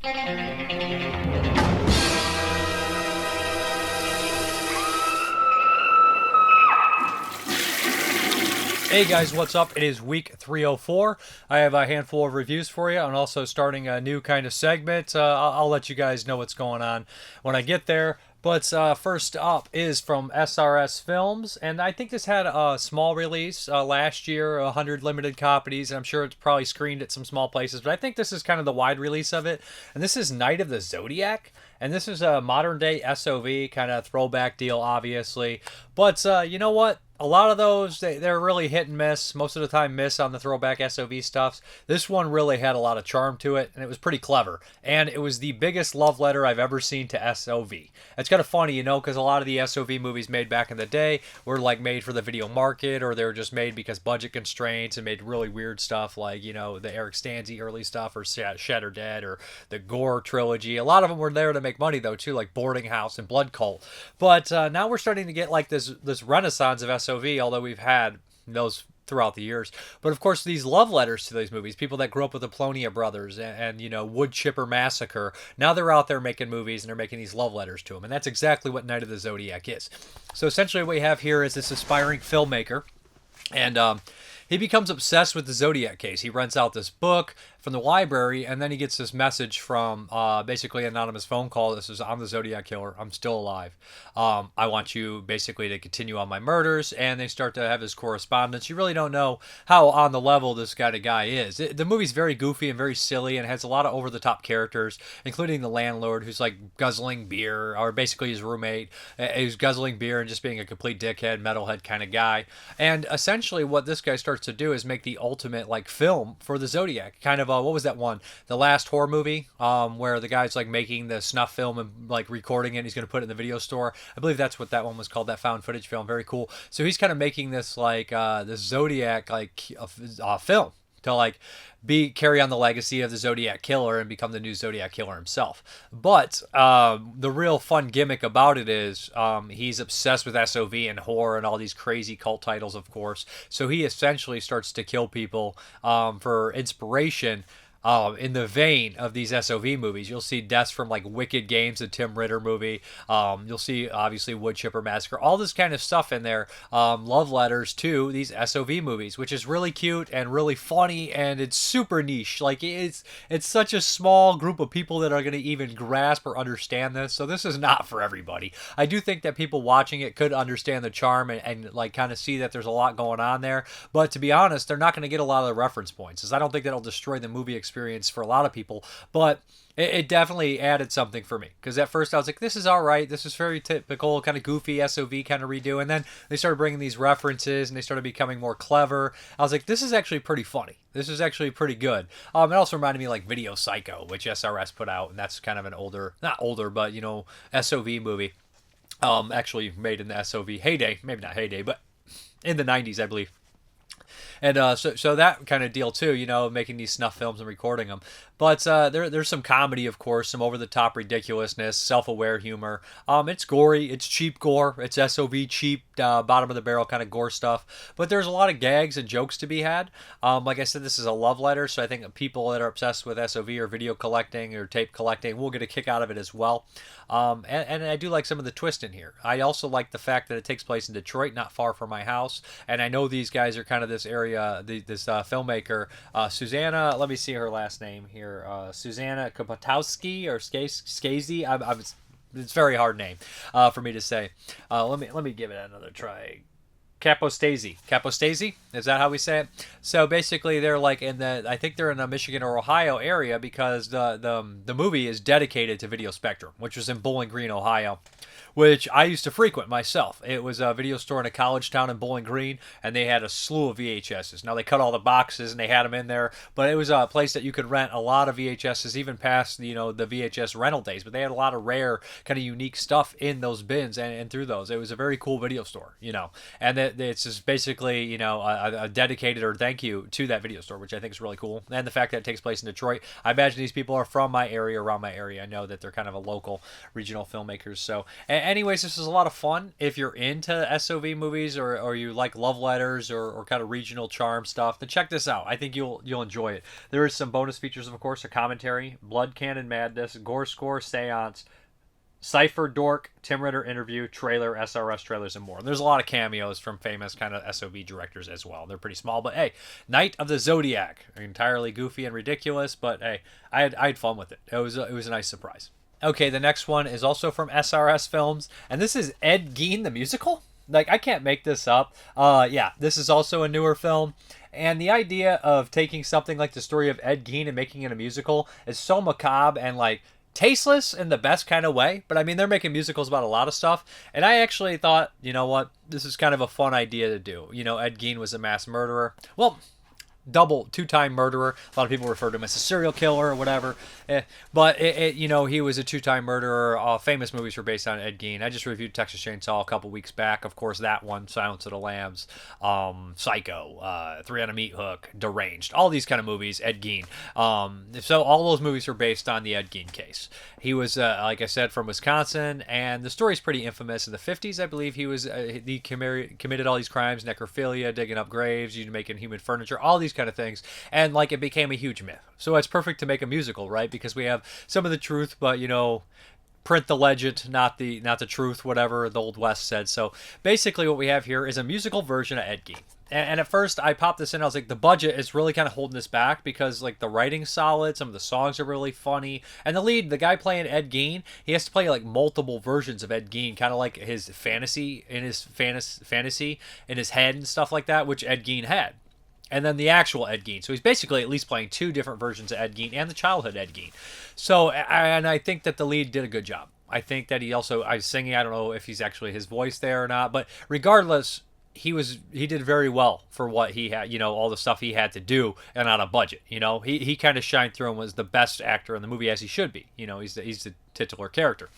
Hey guys, what's up? It is week 304. I have a handful of reviews for you and also starting a new kind of segment. I'll let you guys know what's going on when I get there. But first up is from SRS Films, and I think this had a small release last year, 100 limited copies, and I'm sure it's probably screened at some small places, but I think this is kind of the wide release of it. And this is Night of the Zodiac, and this is a modern day SOV, kind of throwback deal, obviously. But you know what? A lot of those, they're really hit and miss. Most of the time miss on the throwback SOV stuffs. This one really had a lot of charm to it, and it was pretty clever. And it was the biggest love letter I've ever seen to SOV. It's kind of funny, you know, because a lot of the SOV movies made back in the day were like made for the video market, or they were just made because budget constraints and made really weird stuff like, you know, the Eric Stanze early stuff, or Shatter Dead, or the Gore trilogy. A lot of them were there to make money, though, too, like Boarding House and Blood Cult. But now we're starting to get like this renaissance of SOV, although we've had those throughout the years. But of course, these love letters to these movies, people that grew up with the Polonia brothers and you know, Wood Chipper Massacre, now they're out there making movies and they're making these love letters to them. And that's exactly what Night of the Zodiac is. So essentially what we have here is this aspiring filmmaker, and he becomes obsessed with the Zodiac case. He rents out this book from the library, and then he gets this message from basically an anonymous phone call. This is, I'm the Zodiac killer. I'm still alive. I want you basically to continue on my murders. And they start to have this correspondence. You really don't know how on the level this kind of guy is. The movie's very goofy and very silly, and has a lot of over-the-top characters, including the landlord, who's like guzzling beer, or basically his roommate, who's guzzling beer and just being a complete dickhead, metalhead kind of guy. And essentially what this guy starts to do is make the ultimate like film for the Zodiac. Kind of what was that one? The last horror movie, where the guy's like making the snuff film and like recording it. And he's going to put it in the video store. I believe that's what that one was called. That found footage film. Very cool. So he's kind of making this like this Zodiac like film to like carry on the legacy of the Zodiac killer and become the new Zodiac killer himself. But the real fun gimmick about it is he's obsessed with SOV and horror and all these crazy cult titles, of course. So he essentially starts to kill people for inspiration. In the vein of these SOV movies, you'll see deaths from like Wicked Games, the Tim Ritter movie. You'll see obviously Wood Chipper Massacre, all this kind of stuff in there. Love letters to these SOV movies, which is really cute and really funny, and it's super niche. Like it's such a small group of people that are going to even grasp or understand this. So this is not for everybody. I do think that people watching it could understand the charm and like kind of see that there's a lot going on there. But to be honest, they're not going to get a lot of the reference points, as I don't think that'll destroy the movie experience for a lot of people, but it definitely added something for me, because at first I was like, this is all right, this is very typical kind of goofy SOV kind of redo, and then they started bringing these references and they started becoming more clever. I was like, this is actually pretty funny, this is actually pretty good. It also reminded me like Video Psycho, which SRS put out, and that's kind of an older, not older, but you know, SOV movie, actually made in the SOV heyday, maybe not heyday, but in the 90s, I believe. And so that kind of deal too, you know, making these snuff films and recording them. But there's some comedy, of course, some over-the-top ridiculousness, self-aware humor. It's gory, it's cheap gore, it's SOV cheap, bottom-of-the-barrel kind of gore stuff. But there's a lot of gags and jokes to be had. Like I said, this is a love letter, so I think people that are obsessed with SOV or video collecting or tape collecting will get a kick out of it as well. And I do like some of the twist in here. I also like the fact that it takes place in Detroit, not far from my house. And I know these guys are kind of this area, this filmmaker, Susana, let me see her last name here. Susana Kapostasy or Skazy. It's a very hard name for me to say. Let me give it another try. Kapostasy, is that how we say it? So basically, they're like I think they're in the Michigan or Ohio area, because the movie is dedicated to Video Spectrum, which was in Bowling Green, Ohio, which I used to frequent myself. It was a video store in a college town in Bowling Green, and they had a slew of VHSs. Now, they cut all the boxes, and they had them in there, but it was a place that you could rent a lot of VHSs, even past, you know, the VHS rental days, but they had a lot of rare, kind of unique stuff in those bins and through those. It was a very cool video store, you know, and it's just basically, you know, a dedicated or thank you to that video store, which I think is really cool. And the fact that it takes place in Detroit, I imagine these people are from my area, around my area. I know that they're kind of a local, regional filmmakers, so, Anyways, this is a lot of fun if you're into SOV movies or you like love letters or kind of regional charm stuff. Then check this out. I think you'll enjoy it. There is some bonus features, of course, a commentary, Blood Cannon Madness, Gore Score, Seance, Cypher Dork, Tim Ritter interview, trailer, SRS trailers, and more. There's a lot of cameos from famous kind of SOV directors as well. They're pretty small, but hey, Night of the Zodiac, entirely goofy and ridiculous, but hey, I had fun with it. It was a nice surprise. Okay, the next one is also from SRS Films, and this is Ed Gein the musical. Like, I can't make this up. Yeah, this is also a newer film. And the idea of taking something like the story of Ed Gein and making it a musical is so macabre and like tasteless in the best kind of way. But I mean, they're making musicals about a lot of stuff. And I actually thought, you know what, this is kind of a fun idea to do. You know, Ed Gein was a mass murderer. Well, two-time murderer. A lot of people refer to him as a serial killer or whatever. But you know, he was a two-time murderer. Famous movies were based on Ed Gein. I just reviewed Texas Chainsaw a couple weeks back. Of course, that one, Silence of the Lambs, Psycho, Three on a Meat Hook, Deranged. All these kind of movies, Ed Gein. So all those movies were based on the Ed Gein case. He was, like I said, from Wisconsin, and the story's pretty infamous. In the 50s, I believe, he committed all these crimes, necrophilia, digging up graves, making human furniture, all these kind of things, and like it became a huge myth. So it's perfect to make a musical, right? Because we have some of the truth, but you know, print the legend, not the truth, whatever the Old West said. So basically what we have here is a musical version of Ed Gein. And at first I popped this in, I was like, the budget is really kind of holding this back because like the writing's solid, some of the songs are really funny, and the guy playing Ed Gein, he has to play like multiple versions of Ed Gein, kind of like his fantasy in his head and stuff like that, which Ed Gein had. And then the actual Ed Gein. So he's basically at least playing two different versions of Ed Gein and the childhood Ed Gein. So, and I think that the lead did a good job. I think that he also, I was singing, I don't know if he's actually his voice there or not, but regardless, he did very well for what he had, you know, all the stuff he had to do and on a budget. You know, he kind of shined through and was the best actor in the movie, as he should be. You know, he's the titular character.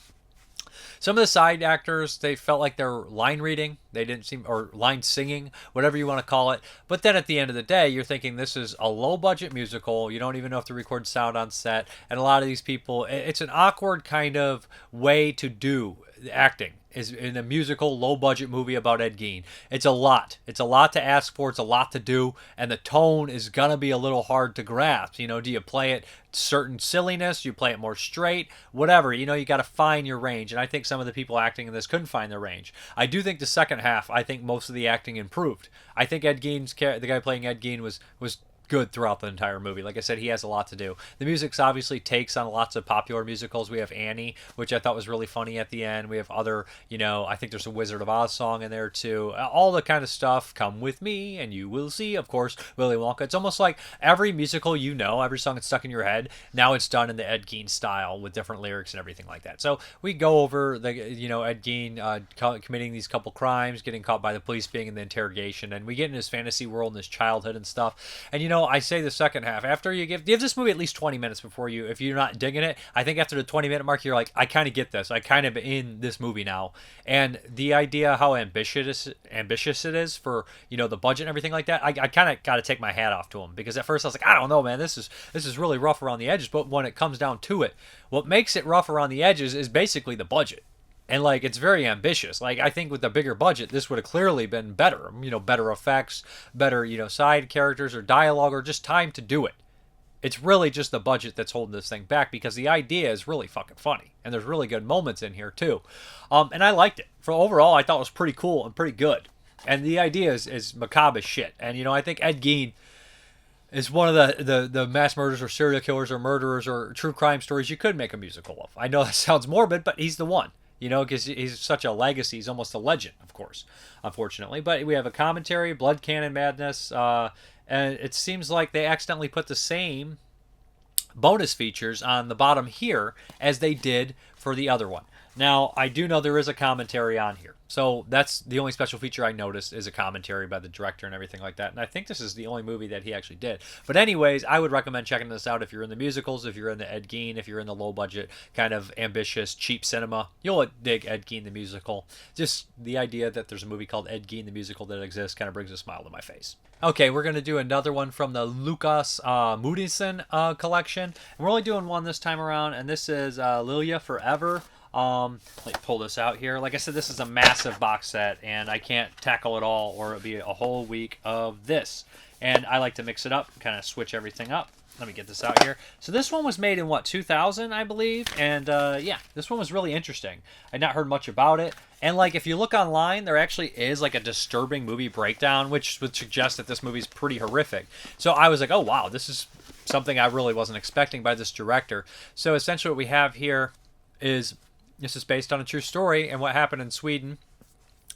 Some of the side actors, they felt like they're line reading. They didn't seem, or line singing, whatever you want to call it. But then at the end of the day, you're thinking this is a low budget musical. You don't even have to record sound on set. And a lot of these people, it's an awkward kind of way to do acting. Is in a musical, low-budget movie about Ed Gein. It's a lot. It's a lot to ask for. It's a lot to do. And the tone is going to be a little hard to grasp. You know, do you play it certain silliness? Do you play it more straight? Whatever. You know, you got to find your range. And I think some of the people acting in this couldn't find their range. I do think the second half, I think most of the acting improved. I think Ed Gein's, the guy playing Ed Gein was good throughout the entire movie. Like I said, he has a lot to do. The music's obviously takes on lots of popular musicals. We have Annie, which I thought was really funny at the end. We have other, you know, I think there's a Wizard of Oz song in there too. All the kind of stuff. Come with me and you will see, of course, Willy Wonka. It's almost like every musical, you know, every song that's stuck in your head, now it's done in the Ed Gein style with different lyrics and everything like that. So we go over the, you know, Ed Gein committing these couple crimes, getting caught by the police, being in the interrogation, and we get in his fantasy world and his childhood and stuff. And you know, I say the second half, after you give this movie at least 20 minutes before you, if you're not digging it, I think after the 20-minute mark, you're like, I kind of get this. I kind of in this movie now. And the idea how ambitious it is for, you know, the budget and everything like that, I kind of got to take my hat off to him, because at first I was like, I don't know, man, this is really rough around the edges. But when it comes down to it, what makes it rough around the edges is basically the budget. And, like, it's very ambitious. Like, I think with the bigger budget, this would have clearly been better. You know, better effects, better, you know, side characters or dialogue or just time to do it. It's really just the budget that's holding this thing back, because the idea is really fucking funny. And there's really good moments in here, too. And I liked it. For overall, I thought it was pretty cool and pretty good. And the idea is macabre as shit. And, you know, I think Ed Gein is one of the mass murderers or serial killers or murderers or true crime stories you could make a musical of. I know that sounds morbid, but he's the one. You know, because he's such a legacy. He's almost a legend, of course, unfortunately. But we have a commentary, Blood Cannon Madness, and it seems like they accidentally put the same bonus features on the bottom here as they did for the other one. Now, I do know there is a commentary on here. So that's the only special feature I noticed, is a commentary by the director and everything like that. And I think this is the only movie that he actually did. But anyways, I would recommend checking this out if you're in the musicals, if you're in the Ed Gein, if you're in the low budget, kind of ambitious, cheap cinema. You'll dig Ed Gein the musical. Just the idea that there's a movie called Ed Gein the musical that exists kind of brings a smile to my face. Okay, we're going to do another one from the Lukas Moodysson collection. And we're only doing one this time around, and this is Lilya Forever. Let me pull this out here. Like I said, this is a massive box set, and I can't tackle it all, or it'll be a whole week of this. And I like to mix it up, kind of switch everything up. Let me get this out here. So this one was made in, what, 2000, I believe? And, yeah, this one was really interesting. I'd not heard much about it. And, like, if you look online, there actually is, like, a disturbing movie breakdown, which would suggest that this movie's pretty horrific. So I was like, oh, wow, this is something I really wasn't expecting by this director. So essentially what we have here is, this is based on a true story, and what happened in Sweden,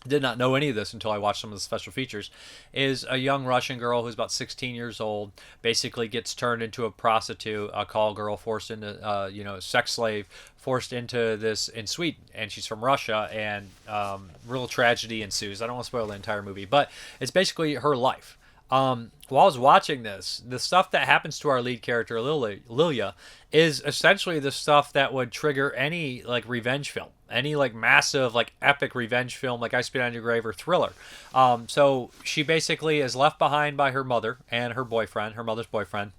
did not know any of this until I watched some of the special features, is a young Russian girl who's about 16 years old basically gets turned into a prostitute, a call girl, forced into, sex slave, forced into this in Sweden. And she's from Russia, and real tragedy ensues. I don't want to spoil the entire movie, but it's basically her life. While I was watching this, the stuff that happens to our lead character, Lilya, is essentially the stuff that would trigger any, like, revenge film. Any, like, massive, like, epic revenge film, like I Spit on Your Grave or Thriller. So she basically is left behind by her mother and her boyfriend, her mother's boyfriend.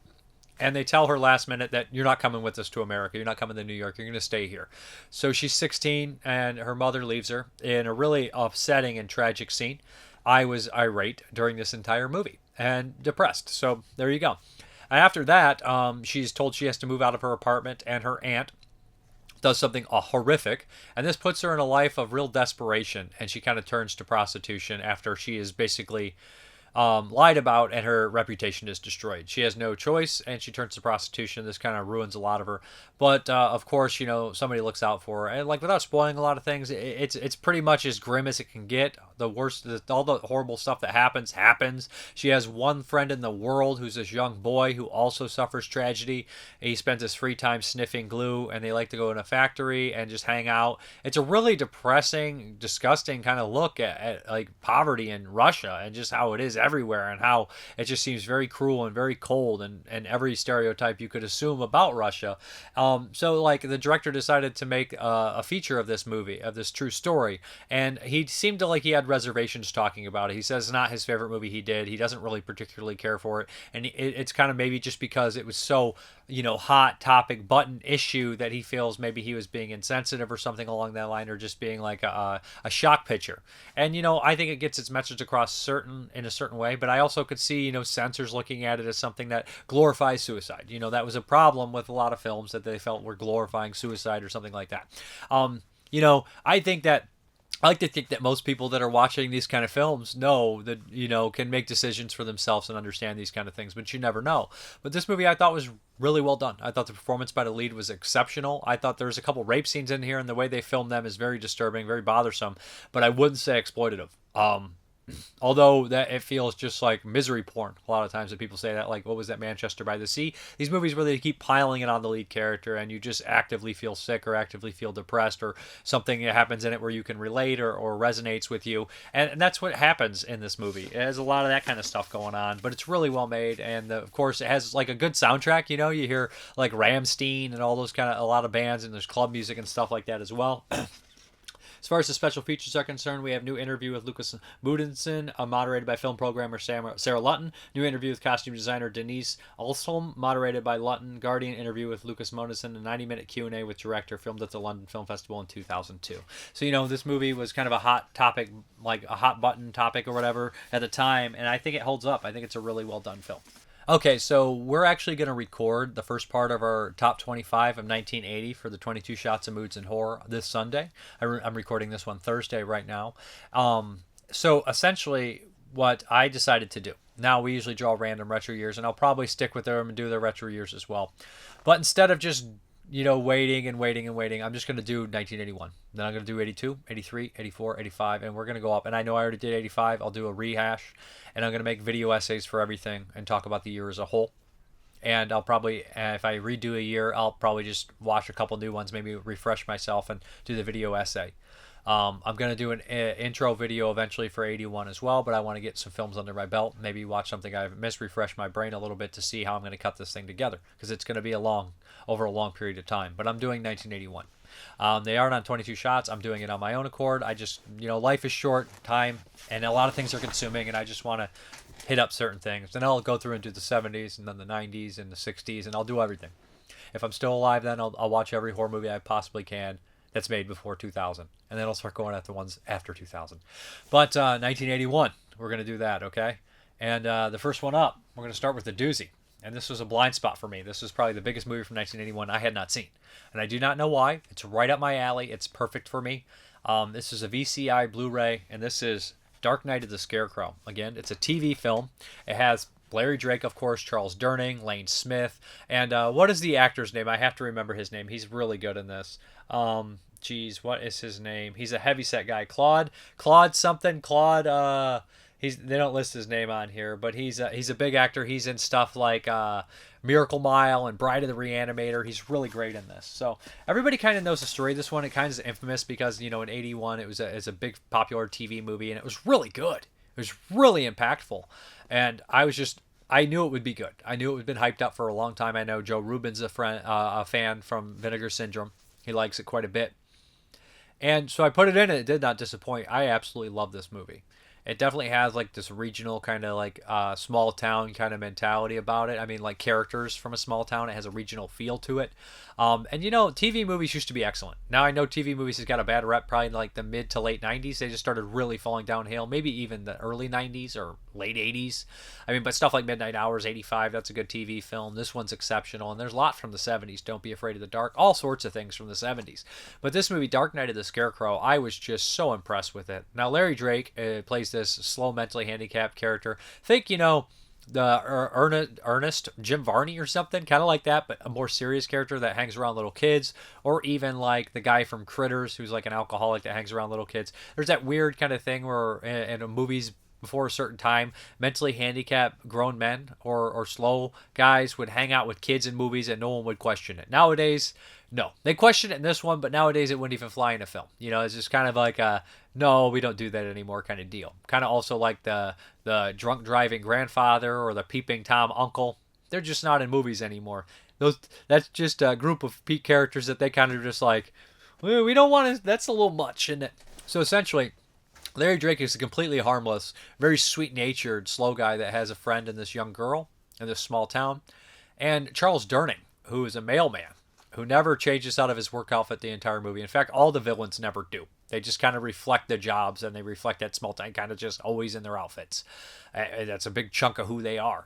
And they tell her last minute that you're not coming with us to America. You're not coming to New York. You're going to stay here. So she's 16, and her mother leaves her in a really upsetting and tragic scene. I was irate during this entire movie and depressed. So there you go. And after that, she's told she has to move out of her apartment, and her aunt does something horrific, and this puts her in a life of real desperation, and she kind of turns to prostitution after she is basically lied about, and her reputation is destroyed. She has no choice, and she turns to prostitution. This kind of ruins a lot of her. But of course, somebody looks out for her, and like without spoiling a lot of things, it's pretty much as grim as it can get. The worst, all the horrible stuff that happens. She has one friend in the world who's this young boy who also suffers tragedy. He spends his free time sniffing glue, and they like to go in a factory and just hang out. It's a really depressing, disgusting kind of look at like poverty in Russia and just how it is everywhere, and how it just seems very cruel and very cold, and every stereotype you could assume about Russia. So like the director decided to make a feature of this movie, of this true story, and he seemed to like he had reservations talking about it. He says it's not his favorite movie he did. He doesn't really particularly care for it, and it's kind of maybe just because it was so hot topic button issue that he feels maybe he was being insensitive or something along that line, or just being like a shock picture. And I think it gets its message across in a certain way, but I also could see censors looking at it as something that glorifies suicide. That was a problem with a lot of films, that they felt were glorifying suicide or something like that. I like to think that most people that are watching these kind of films know that, can make decisions for themselves and understand these kind of things, but you never know. But this movie I thought was really well done. I thought the performance by the lead was exceptional. I thought there was a couple rape scenes in here, and the way they filmed them is very disturbing, very bothersome, but I wouldn't say exploitative. Although that it feels just like misery porn a lot of times that people say that, like what was that, Manchester by the Sea? These movies where they keep piling it on the lead character, and you just actively feel sick or actively feel depressed, or something happens in it where you can relate or resonates with you, and that's what happens in this movie. It has a lot of that kind of stuff going on, but it's really well made, and of course it has like a good soundtrack. You hear like Rammstein and all those kind of, a lot of bands, and there's club music and stuff like that as well. As far as the special features are concerned, we have new interview with Lukas Moodysson, moderated by film programmer Sarah Lutton. New interview with costume designer Denise Alsholm, moderated by Lutton. Guardian interview with Lukas Moodysson, a 90-minute Q&A with director, filmed at the London Film Festival in 2002. So, this movie was kind of a hot topic, like a hot button topic or whatever at the time, and I think it holds up. I think it's a really well done film. Okay, so we're actually going to record the first part of our top 25 of 1980 for the 22 Shots of Moods and Horror this Sunday. I'm recording this one Thursday right now. So essentially what I decided to do, now we usually draw random retro years, and I'll probably stick with them and do the retro years as well. But instead of just waiting, I'm just going to do 1981. Then I'm going to do 82, 83, 84, 85, and we're going to go up. And I know I already did 85. I'll do a rehash, and I'm going to make video essays for everything and talk about the year as a whole. And I'll probably, if I redo a year, I'll probably just watch a couple new ones, maybe refresh myself and do the video essay. I'm going to do an intro video eventually for 81 as well, but I want to get some films under my belt, maybe watch something I've missed, refresh my brain a little bit to see how I'm going to cut this thing together, because it's going to be over a long period of time. But I'm doing 1981. They aren't on 22 Shots. I'm doing it on my own accord. I just, life is short, time, and a lot of things are consuming, and I just want to hit up certain things. Then I'll go through and do the 70s, and then the 90s, and the 60s, and I'll do everything. If I'm still alive, then I'll watch every horror movie I possibly can, that's made before 2000, and then I'll start going at the ones after 2000. But 1981, we're gonna do that, okay? And the first one up, we're gonna start with the doozy. And this was a blind spot for me. This was probably the biggest movie from 1981 I had not seen, and I do not know why. It's right up my alley. It's perfect for me. This is a VCI Blu-ray, and this is Dark Knight of the Scarecrow. Again, it's a TV film. It has Larry Drake, of course, Charles Durning, Lane Smith, and what is the actor's name? I have to remember his name. He's really good in this. What is his name? He's a heavyset guy. Claude something. They don't list his name on here, but he's a big actor. He's in stuff like Miracle Mile and Bride of the Reanimator. He's really great in this. So everybody kind of knows the story of this one. It kind of is infamous because, in 81 it's a big popular TV movie, and it was really good. It was really impactful, and I knew it would be good. I knew it had been hyped up for a long time. I know Joe Rubin's a fan from Vinegar Syndrome. He likes it quite a bit, and so I put it in, and it did not disappoint. I absolutely love this movie. It definitely has like this regional kind of like small town kind of mentality about it. I mean, like characters from a small town. It has a regional feel to it. And TV movies used to be excellent. Now I know TV movies has got a bad rep probably in like the mid to late 90s. They just started really falling downhill. Maybe even the early 90s or late 80s. I mean, but stuff like Midnight Hours, 85, that's a good TV film. This one's exceptional. And there's a lot from the 70s. Don't Be Afraid of the Dark. All sorts of things from the 70s. But this movie, Dark Knight of the Scarecrow, I was just so impressed with it. Now, Larry Drake plays this slow, mentally handicapped character. Think, the Ernest Jim Varney or something, kind of like that, but a more serious character that hangs around little kids, or even like the guy from Critters who's like an alcoholic that hangs around little kids. There's that weird kind of thing where in movies before a certain time, mentally handicapped grown men or slow guys would hang out with kids in movies and no one would question it. Nowadays, no. They question it in this one, but nowadays it wouldn't even fly in a film. It's just kind of like a, no, we don't do that anymore kind of deal. Kind of also like the drunk driving grandfather or the peeping Tom uncle. They're just not in movies anymore. That's just a group of characters that they kind of just like, well, we don't want to, that's a little much, isn't it? So essentially, Larry Drake is a completely harmless, very sweet-natured, slow guy that has a friend in this young girl in this small town. And Charles Durning, who is a mailman, who never changes out of his work outfit the entire movie. In fact, all the villains never do. They just kind of reflect the jobs, and they reflect that small town, kind of just always in their outfits. That's a big chunk of who they are.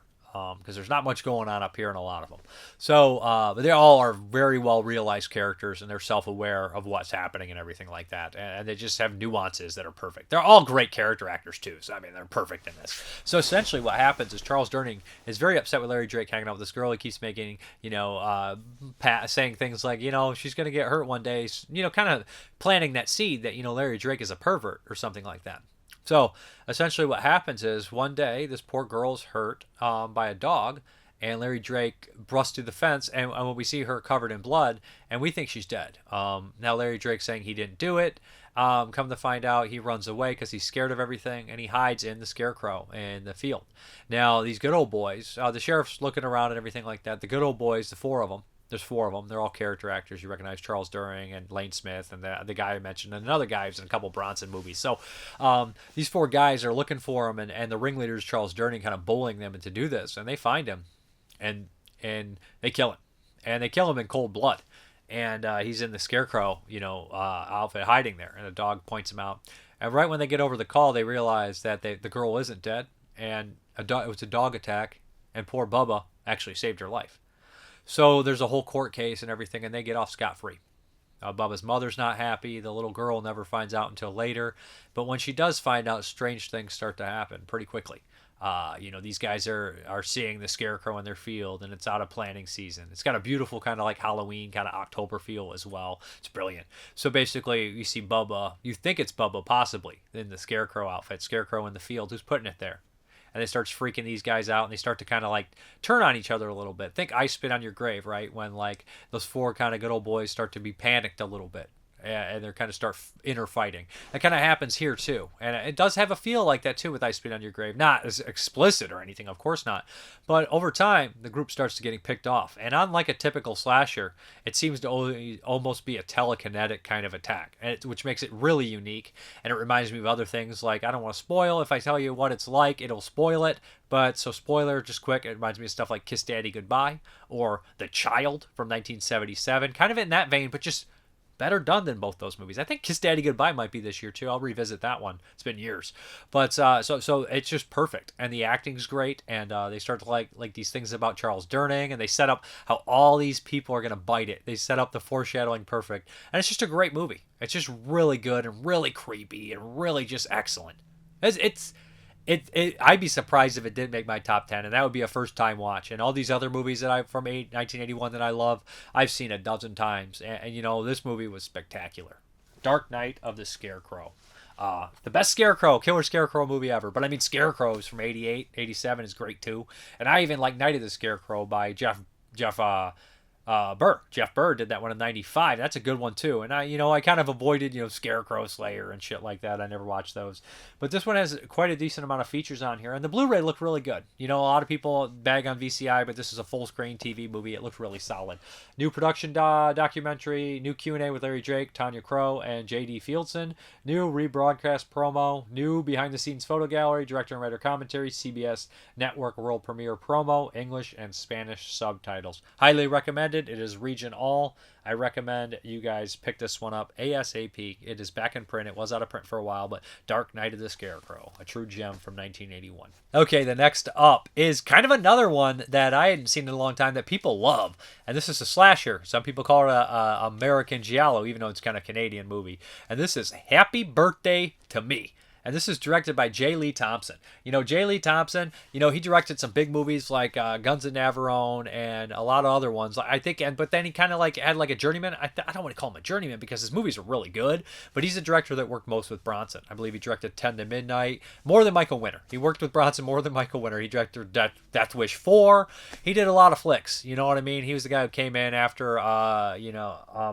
Because there's not much going on up here in a lot of them. So, but they all are very well realized characters, and they're self-aware of what's happening and everything like that. And they just have nuances that are perfect. They're all great character actors too. So I mean, they're perfect in this. So essentially, what happens is Charles Durning is very upset with Larry Drake hanging out with this girl. He keeps making, saying things like, she's gonna get hurt one day. Kind of planting that seed that Larry Drake is a pervert or something like that. So essentially what happens is one day this poor girl's hurt by a dog, and Larry Drake busts through the fence, and we see her covered in blood, and we think she's dead. Now Larry Drake's saying he didn't do it. Come to find out, he runs away because he's scared of everything, and he hides in the Scarecrow in the field. Now these good old boys, the sheriff's looking around and everything like that. The good old boys, the four of them. There's four of them. They're all character actors. You recognize Charles Durning and Lane Smith and the guy I mentioned, and another guy who's in a couple Bronson movies. So these four guys are looking for him, and the ringleader is Charles Durning, kind of bullying them into do this. And they find him, and they kill him. And they kill him in cold blood. And he's in the Scarecrow, outfit hiding there. And the dog points him out. And right when they get over the call, they realize that the girl isn't dead. And it was a dog attack. And poor Bubba actually saved her life. So there's a whole court case and everything, and they get off scot-free. Bubba's mother's not happy. The little girl never finds out until later. But when she does find out, strange things start to happen pretty quickly. These guys are seeing the Scarecrow in their field, and it's out of planting season. It's got a beautiful kind of like Halloween, kind of October feel as well. It's brilliant. So basically, you see Bubba. You think it's Bubba, possibly, in the Scarecrow outfit. Scarecrow in the field. Who's putting it there? And they start freaking these guys out, and they start to kind of like turn on each other a little bit. Think I Spit on Your Grave, right? When like those four kind of good old boys start to be panicked a little bit. And they're kind of start inner fighting. That kind of happens here too, and it does have a feel like that too with I Spit on Your Grave. Not as explicit or anything, of course not, but over time the group starts to getting picked off, and unlike a typical slasher, it seems to almost be a telekinetic kind of attack, which makes it really unique. And it reminds me of other things like, I don't want to spoil. If I tell you what it's like, it'll spoil it. But so spoiler, just quick, it reminds me of stuff like Kiss Daddy Goodbye or The Child from 1977, kind of in that vein, but just better done than both those movies. I think Kiss Daddy Goodbye might be this year too. I'll revisit that one. It's been years, but so it's just perfect, and the acting's great, and they start to like these things about Charles Durning, and they set up how all these people are gonna bite it. They set up the foreshadowing perfect, and it's just a great movie. It's just really good and really creepy and really just excellent. I'd be surprised if it didn't make my top 10, and that would be a first time watch. And all these other movies that 1981 that I love, I've seen a dozen times. And you know, this movie was spectacular. Dark Night of the Scarecrow. The best Killer Scarecrow movie ever. But I mean, Scarecrows from 88, 87 is great too. And I even like Night of the Scarecrow by Jeff Burr. Jeff Burr did that one in 95. That's a good one too. And I kind of avoided, Scarecrow Slayer and shit like that. I never watched those. But this one has quite a decent amount of features on here. And the Blu-ray looked really good. A lot of people bag on VCI, but this is a full screen TV movie. It looked really solid. New production documentary, new Q&A with Larry Drake, Tanya Crow, and J.D. Fieldson. New rebroadcast promo, new behind the scenes photo gallery, director and writer commentary, CBS Network world premiere promo, English and Spanish subtitles. Highly recommended. It is region all. I recommend you guys pick this one up ASAP. It is back in print. It was out of print for a while, but Dark Night of the Scarecrow, a true gem from 1981. Okay, the next up is kind of another one that I hadn't seen in a long time that people love, and this is a slasher. Some people call it a American Giallo, even though it's kind of a Canadian movie. And this is Happy Birthday to Me. And this is directed by J. Lee Thompson. J. Lee Thompson, he directed some big movies like Guns of Navarone and a lot of other ones, I think. But then he kind of had a journeyman. I don't want to call him a journeyman because his movies are really good. But he's a director that worked most with Bronson. I believe he directed 10 to Midnight, more than Michael Winner. He worked with Bronson more than Michael Winner. He directed Death Wish 4. He did a lot of flicks. You know what I mean? He was the guy who came in after,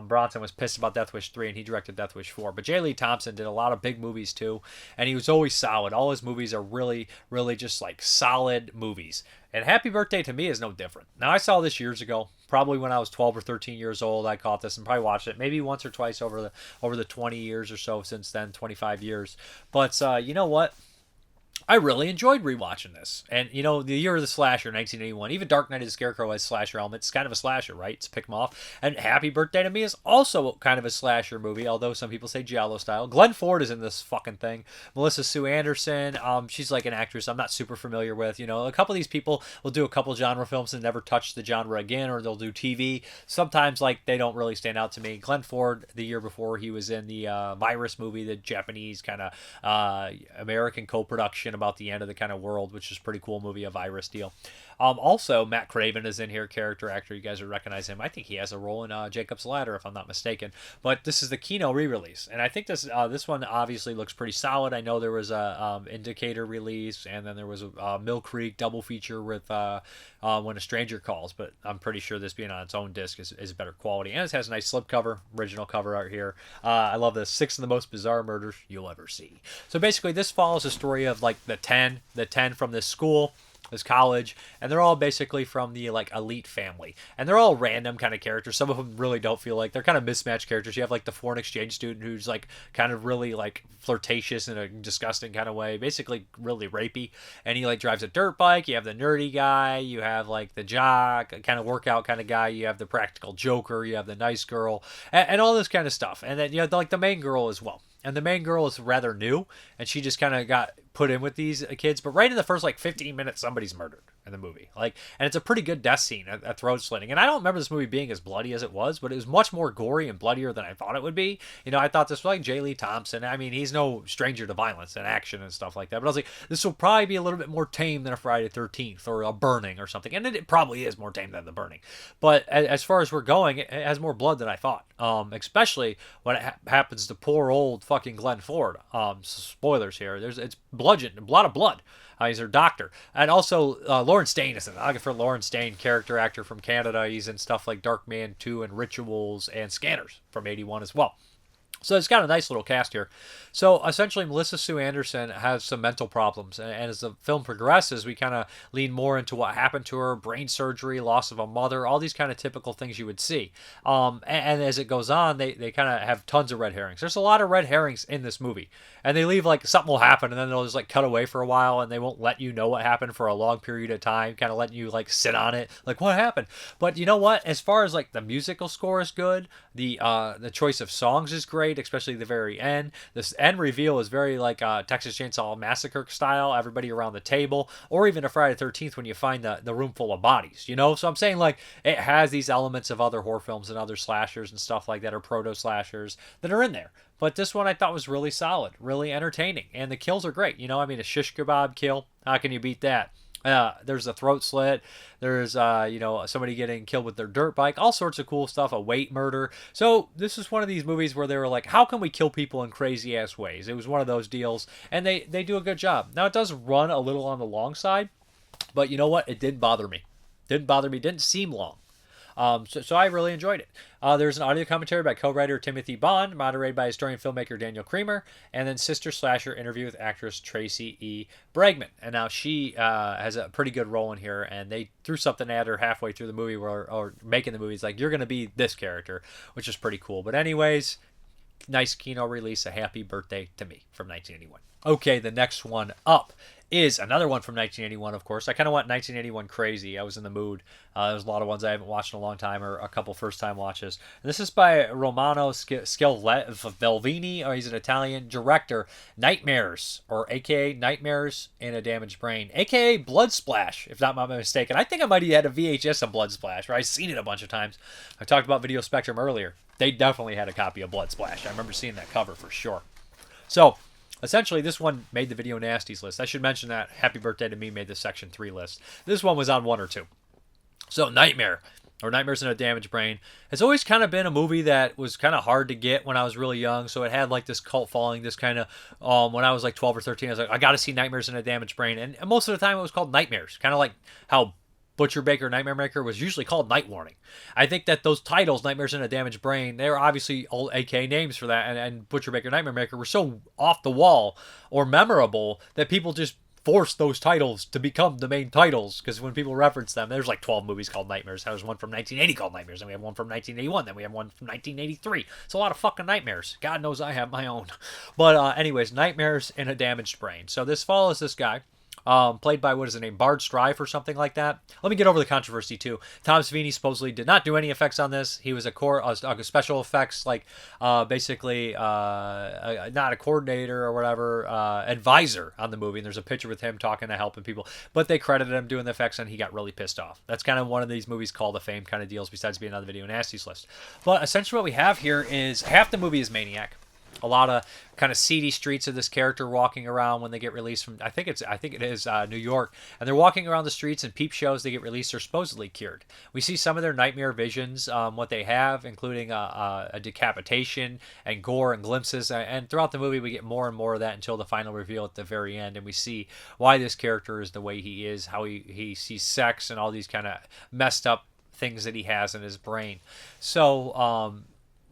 Bronson was pissed about Death Wish 3, and he directed Death Wish 4. But J. Lee Thompson did a lot of big movies too. And he was always solid. All his movies are really, really just solid movies. And Happy Birthday to Me is no different. Now, I saw this years ago, probably when I was 12 or 13 years old. I caught this and probably watched it maybe once or twice over the 20 years or so since then, 25 years. But you know what? I really enjoyed rewatching this. And, the year of the slasher, 1981, even Dark Knight of the Scarecrow has slasher elements. It's kind of a slasher, right? It's pick 'em off. And Happy Birthday to Me is also kind of a slasher movie, although some people say Giallo style. Glenn Ford is in this fucking thing. Melissa Sue Anderson, she's like an actress I'm not super familiar with. A couple of these people will do a couple genre films and never touch the genre again, or they'll do TV. Sometimes, they don't really stand out to me. Glenn Ford, the year before, he was in the Virus movie, the Japanese kind of American co-production about the end of the kind of world, which is a pretty cool movie, a virus deal. Also, Matt Craven is in here, character actor. You guys would recognize him. I think he has a role in Jacob's Ladder, if I'm not mistaken. But this is the Kino re-release, and I think this one obviously looks pretty solid. I know there was a Indicator release, and then there was a Mill Creek double feature with When a Stranger Calls. But I'm pretty sure this being on its own disc is better quality, and it has a nice slipcover, original cover art here. I love this. 6 of the most bizarre murders you'll ever see. So basically, this follows the story of the 10 from this school, this college, and they're all basically from the elite family, and they're all random kind of characters. Some of them really don't feel like they're kind of mismatched characters. You have the foreign exchange student who's kind of really flirtatious in a disgusting kind of way, basically really rapey, and he drives a dirt bike. You have the nerdy guy, you have the jock kind of workout kind of guy, you have the practical joker, you have the nice girl, and all this kind of stuff. And then you have the main girl as well. And the main girl is rather new, and she just kind of got put in with these kids. But right in the first 15 minutes, somebody's murdered in the movie. And it's a pretty good death scene, a throat slitting. And I don't remember this movie being as bloody as it was, but it was much more gory and bloodier than I thought it would be. I thought this was J. Lee Thompson. I mean, he's no stranger to violence and action and stuff like that. But I was this will probably be a little bit more tame than a Friday the 13th or a Burning or something. And it probably is more tame than the Burning. But as far as we're going, it has more blood than I thought. Especially when it happens to poor old fucking Glenn Ford. Spoilers here. It's bludgeoned, a lot of blood. He's her doctor. And also, Lauren Stain is in it. I for Lauren Stain, character actor from Canada. He's in stuff like Dark Man 2 and Rituals and Scanners from 81 as well. So it's got a nice little cast here. So essentially, Melissa Sue Anderson has some mental problems, and as the film progresses, we kind of lean more into what happened to her: brain surgery, loss of a mother, all these kind of typical things you would see. And as it goes on, they kind of have tons of red herrings. There's a lot of red herrings in this movie, and they leave like something will happen, and then they'll just like cut away for a while, and they won't let you know what happened for a long period of time, kind of letting you like sit on it, like what happened. But you know what? As far as like the musical score is good, the choice of songs is great, especially the very end. This end reveal is very like Texas Chainsaw Massacre style, everybody around the table, or even a Friday the 13th when you find the room full of bodies, you know? So I'm saying like it has these elements of other horror films and other slashers and stuff like that, or proto slashers that are in there. But this one I thought was really solid, really entertaining, and the kills are great. You know, I mean, a shish kebab kill, how can you beat that? There's a throat slit. There's, somebody getting killed with their dirt bike. All sorts of cool stuff. A weight murder. So this is one of these movies where they were like, how can we kill people in crazy ass ways? It was one of those deals, and they do a good job. Now it does run a little on the long side, but you know what? It didn't bother me. Didn't bother me. Didn't seem long. So I really enjoyed it. There's an audio commentary by co-writer Timothy Bond, moderated by historian filmmaker Daniel Creamer, and then Sister Slasher interview with actress Tracy E. Bregman. And now she has a pretty good role in here, and they threw something at her halfway through the movie, or making the movie. It's like, you're going to be this character, which is pretty cool. But anyways, nice Kino release, a happy birthday to me from 1981. Okay, the next one up is another one from 1981, of course. I kind of went 1981 crazy. I was in the mood. There's a lot of ones I haven't watched in a long time, or a couple first-time watches. And this is by Romano Scelvini, or he's an Italian director. Nightmares, or a.k.a. Nightmares in a Damaged Brain, a.k.a. Blood Splash, if not my mistaken. I think I might have had a VHS of Blood Splash, or I've seen it a bunch of times. I talked about Video Spectrum earlier. They definitely had a copy of Blood Splash. I remember seeing that cover for sure. So, essentially, this one made the Video Nasties list. I should mention that Happy Birthday to Me made the Section 3 list. This one was on 1 or 2. So, Nightmare, or Nightmares in a Damaged Brain, has always kind of been a movie that was kind of hard to get when I was really young. So it had like this cult following, this kind of, when I was like 12 or 13, I was like, I got to see Nightmares in a Damaged Brain. And most of the time it was called Nightmares, kind of like how Butcher Baker Nightmare Maker was usually called Night Warning. I think that those titles, Nightmares in a Damaged Brain, they're obviously old AK names for that, and Butcher Baker Nightmare Maker were so off the wall or memorable that people just forced those titles to become the main titles, because when people reference them, there's like 12 movies called Nightmares. There's one from 1980 called Nightmares, and we have one from 1981, then we have one from 1983. It's a lot of fucking nightmares. God knows I have my own. But anyways, Nightmares in a Damaged Brain. So this follows this guy, played by, what is his name, Bard Strife or something like that. Let me get over the controversy too. Tom Savini supposedly did not do any effects on this. He was a special effects, like basically not a coordinator or whatever, advisor on the movie. And there's a picture with him talking to helping people, but they credited him doing the effects, and he got really pissed off. That's kind of one of these movies Call to Fame kind of deals, besides being on the Video Nasties list. But essentially what we have here is half the movie is Maniac. A lot of kind of seedy streets of this character walking around when they get released from, I think it is New York, and they're walking around the streets, and peep shows they get released are supposedly cured. We see some of their nightmare visions, what they have, including a decapitation and gore and glimpses, and throughout the movie we get more and more of that until the final reveal at the very end, and we see why this character is the way he is, how he sees sex and all these kind of messed up things that he has in his brain. So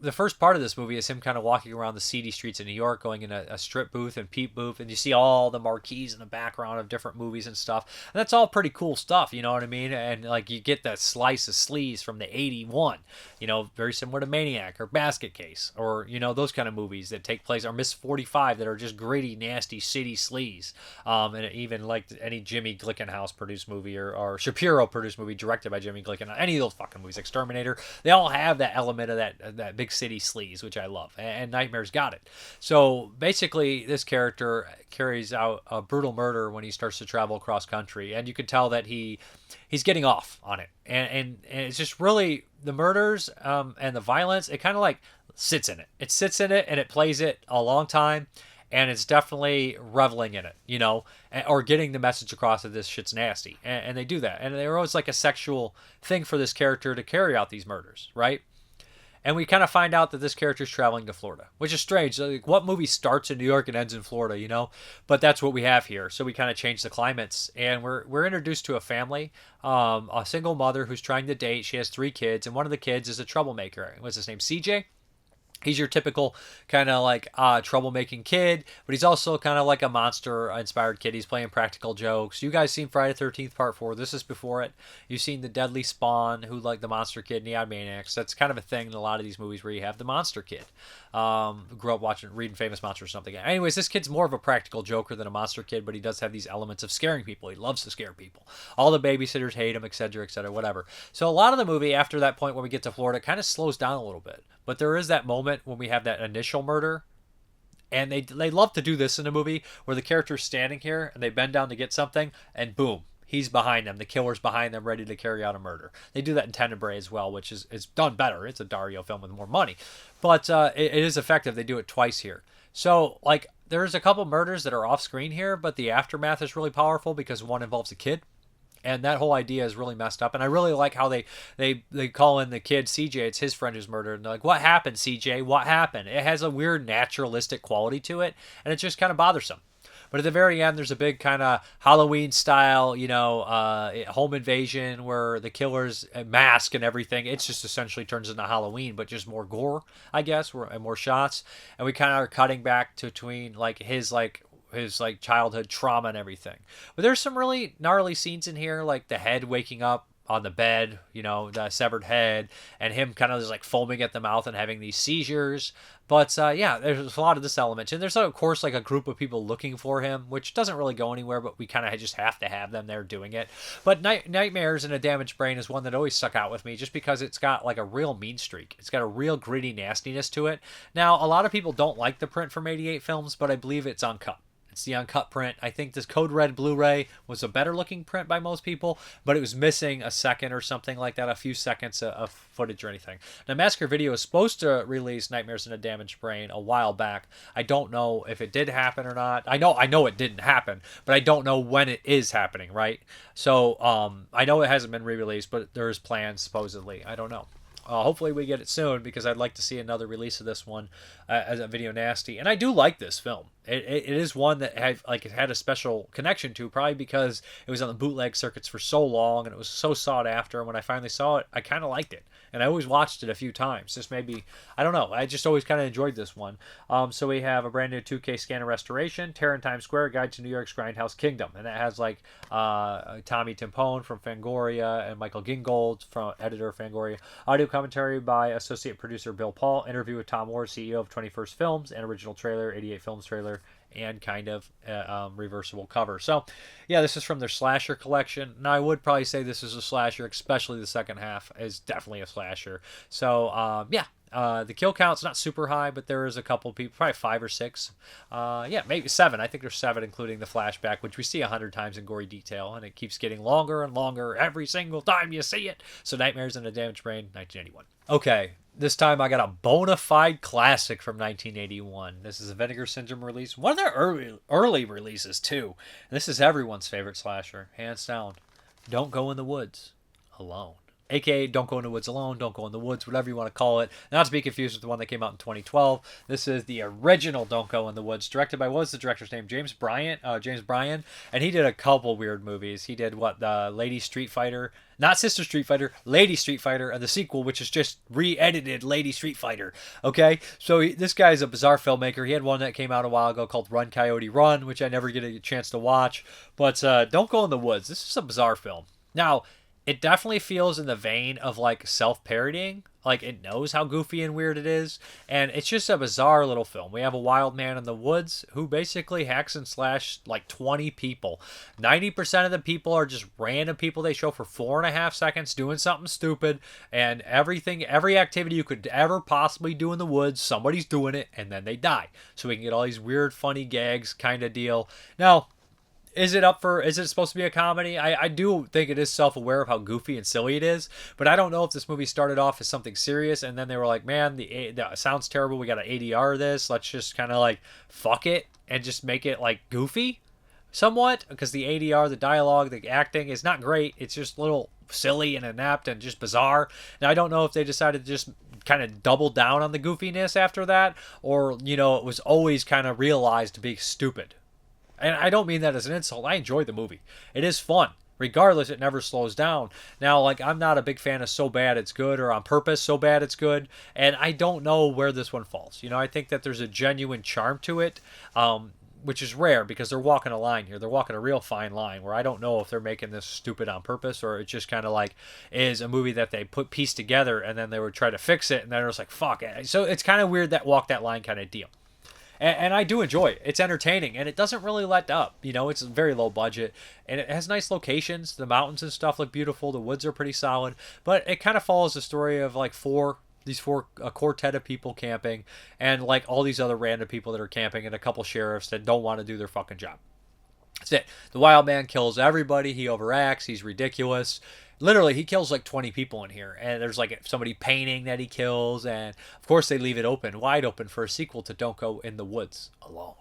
the first part of this movie is him kind of walking around the seedy streets of New York, going in a strip booth and peep booth, and you see all the marquees in the background of different movies and stuff. And that's all pretty cool stuff, you know what I mean? And like you get that slice of sleaze from the 81, you know, very similar to Maniac or Basket Case, or, you know, those kind of movies that take place, or Miss 45, that are just gritty, nasty city sleaze. And even like any Jimmy Glickenhaus produced movie, or Shapiro produced movie directed by Jimmy Glickenhaus, any of those fucking movies, Exterminator, they all have that element of that big city sleaze, which I love, and Nightmare's got it. So basically this character carries out a brutal murder when he starts to travel across country, and you can tell that he's getting off on it, and it's just really the murders and the violence, it kind of like sits in it and it plays it a long time, and it's definitely reveling in it, you know, or getting the message across that this shit's nasty, and they do that, and they're always like a sexual thing for this character to carry out these murders, right? And we kind of find out that this character is traveling to Florida, which is strange. Like, what movie starts in New York and ends in Florida, you know? But that's what we have here. So we kind of change the climates, and we're introduced to a family, a single mother who's trying to date. She has 3 kids, and one of the kids is a troublemaker. What's his name? CJ? He's your typical kind of like troublemaking kid, but he's also kind of like a monster inspired kid. He's playing practical jokes. You guys seen Friday the 13th Part 4. This is before it. You've seen the Deadly Spawn, who like the monster kid, and the Oddmaniacs. That's kind of a thing in a lot of these movies where you have the monster kid. Who grew up reading Famous Monsters or something. Anyways, this kid's more of a practical joker than a monster kid, but he does have these elements of scaring people. He loves to scare people. All the babysitters hate him, etc., etc., whatever. So a lot of the movie, after that point when we get to Florida, kind of slows down a little bit. But there is that moment when we have that initial murder, and they love to do this in a movie where the character's standing here and they bend down to get something, and boom, he's behind them. The killer's behind them, ready to carry out a murder. They do that in Tenebrae as well, which is done better. It's a Dario film with more money, but it is effective. They do it twice here. So like there's a couple murders that are off screen here, but the aftermath is really powerful because one involves a kid. And that whole idea is really messed up. And I really like how they call in the kid CJ. It's his friend who's murdered. And they're like, what happened, CJ? What happened? It has a weird naturalistic quality to it. And it's just kind of bothersome. But at the very end, there's a big kind of Halloween style, home invasion where the killer's mask and everything. It's just essentially turns into Halloween, but just more gore, I guess, and more shots. And we kind of are cutting back to between his childhood trauma and everything. But there's some really gnarly scenes in here, like the head waking up on the bed, the severed head, and him kind of just like foaming at the mouth and having these seizures. But there's a lot of this element. And there's, of course, like a group of people looking for him, which doesn't really go anywhere, but we kind of just have to have them there doing it. But Nightmares in a Damaged Brain is one that always stuck out with me just because it's got like a real mean streak. It's got a real gritty nastiness to it. Now, a lot of people don't like the print from 88 Films, but I believe it's uncut. It's the uncut print. I think this Code Red Blu-ray was a better looking print by most people, but it was missing a second or something like that, a few seconds of footage or anything. Now, Massacre Video was supposed to release Nightmares in a Damaged Brain a while back. I don't know if it did happen or not. I know it didn't happen, but I don't know when it is happening, right? So I know it hasn't been re-released, but there's plans supposedly. I don't know. Hopefully we get it soon because I'd like to see another release of this one as a video nasty. And I do like this film. It is one that it had a special connection to, probably because it was on the bootleg circuits for so long and it was so sought after. And when I finally saw it, I kind of liked it. And I always watched it a few times. Just maybe, I don't know. I just always kind of enjoyed this one. So we have a brand new 2K scanner restoration, Terror in Times Square, Guide to New York's Grindhouse Kingdom. And that has like Tommy Timpone from Fangoria and Michael Gingold, from editor of Fangoria. Audio commentary by associate producer Bill Paul. Interview with Tom Moore, CEO of 21st Films, and original trailer, 88 Films trailer, and kind of reversible cover. So, yeah, this is from their slasher collection. Now, I would probably say this is a slasher, especially the second half is definitely a slasher. So, the kill count's not super high, but there is a couple people, probably 5 or 6. Maybe 7. I think there's 7, including the flashback, which we see 100 times in gory detail, and it keeps getting longer and longer every single time you see it. So, Nightmares in a Damaged Brain, 1981. Okay. This time I got a bona fide classic from 1981. This is a Vinegar Syndrome release. One of their early releases, too. And this is everyone's favorite slasher, hands down. Don't Go in the Woods Alone. AKA Don't Go in the Woods Alone, Don't Go in the Woods, whatever you want to call it. Not to be confused with the one that came out in 2012. This is the original Don't Go in the Woods, directed by, what was the director's name? James Bryan. And he did a couple weird movies. He did, the Lady Street Fighter. Not Sister Street Fighter, Lady Street Fighter, and the sequel, which is just re-edited Lady Street Fighter. Okay? So this guy's a bizarre filmmaker. He had one that came out a while ago called Run, Coyote, Run, which I never get a chance to watch. But Don't Go in the Woods. This is a bizarre film. Now, it definitely feels in the vein of like self-parodying. Like it knows how goofy and weird it is. And it's just a bizarre little film. We have a wild man in the woods who basically hacks and slash like 20 people. 90% of the people are just random people they show for 4.5 seconds doing something stupid. And every activity you could ever possibly do in the woods, somebody's doing it and then they die. So we can get all these weird, funny gags kind of deal. Now, is it supposed to be a comedy? I do think it is self-aware of how goofy and silly it is, but I don't know if this movie started off as something serious and then they were like, man, the sounds terrible, we got to ADR this, let's just kind of like fuck it and just make it like goofy somewhat, because the ADR, the dialogue, the acting is not great. It's just a little silly and inept and just bizarre. Now, I don't know if they decided to just kind of double down on the goofiness after that, or, it was always kind of realized to be stupid. And I don't mean that as an insult. I enjoyed the movie. It is fun. regardless, it never slows down. Now, like, I'm not a big fan of So Bad It's Good or On Purpose, So Bad It's Good, and I don't know where this one falls. You know, I think that there's a genuine charm to it, which is rare because they're walking a line here. They're walking a real fine line where I don't know if they're making this stupid on purpose or it just kind of like is a movie that they put pieced together and then they would try to fix it and then it was like, fuck it. So it's kind of weird, that walk that line kind of deal. And I do enjoy it. It's entertaining, and it doesn't really let up. You know, it's very low budget, and it has nice locations. The mountains and stuff look beautiful. The woods are pretty solid, but it kind of follows the story of like a quartet of people camping, and like all these other random people that are camping, and a couple sheriffs that don't want to do their fucking job. That's it. The wild man kills everybody. He overacts. He's ridiculous. Literally, he kills like 20 people in here, and there's like somebody painting that he kills, and of course they leave it open, wide open for a sequel to Don't Go in the Woods Alone.